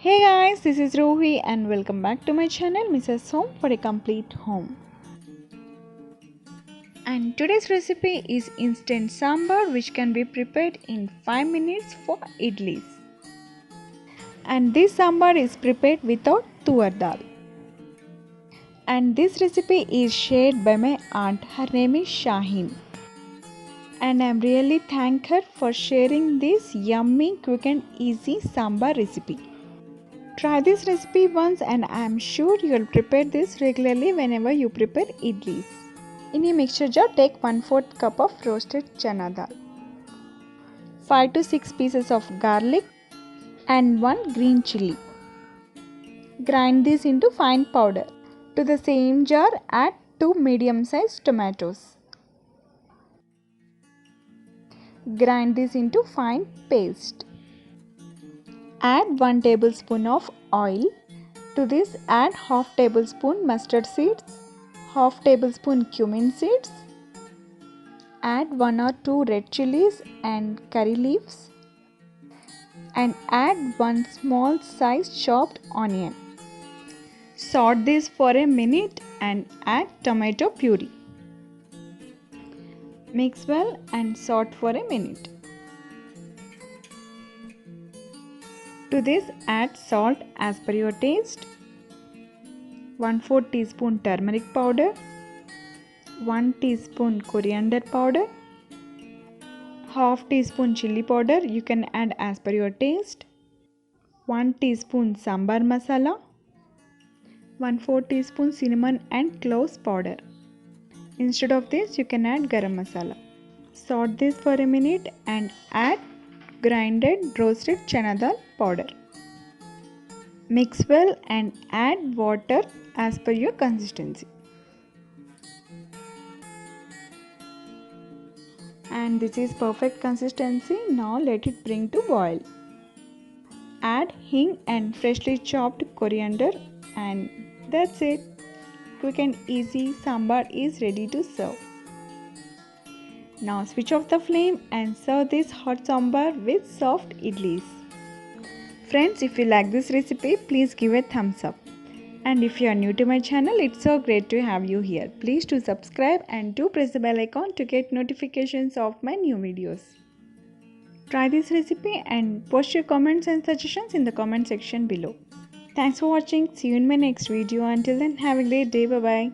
Hey guys, this is Rohi and welcome back to my channel Mrs. Home for a complete home. And today's recipe is instant sambar which can be prepared in 5 minutes for idlis. And this sambar is prepared without toor dal. And this recipe is shared by my aunt. Her name is Shaheen. And I'm really thank her for sharing this yummy, quick and easy sambar recipe. Try this recipe once and I am sure you will prepare this regularly whenever you prepare idlis. In a mixture jar, take 1/4 cup of roasted chana dal, 5 to 6 pieces of garlic and 1 green chilli. Grind this into fine powder. To the same jar, add 2 medium-sized tomatoes. Grind this into fine paste. Add 1 tablespoon of oil. To this add half tablespoon mustard seeds, half tablespoon cumin seeds. Add 1 or 2 red chilies and curry leaves. And add 1 small size chopped onion. Saute this for a minute and add tomato puree. Mix well and saute for a minute. To this add salt as per your taste, 1/4 teaspoon turmeric powder, 1 teaspoon coriander powder, half teaspoon chili powder, you can add as per your taste, 1 teaspoon sambar masala, 1/4 teaspoon cinnamon and cloves powder. Instead of this you can add garam masala. Saute this for a minute and add grinded roasted chana dal powder. Mix well and add water as per your consistency. And this is perfect consistency. Now let it bring to boil. Add hing and freshly chopped coriander and that's it. Quick and easy sambar is ready to serve. Now switch off the flame and serve this hot sambar with soft idlis. Friends, if you like this recipe, please give a thumbs up. And if you are new to my channel, it's so great to have you here. Please do subscribe and do press the bell icon to get notifications of my new videos. Try this recipe and post your comments and suggestions in the comment section below. Thanks for watching. See you in my next video. Until then, have a great day. Bye-bye.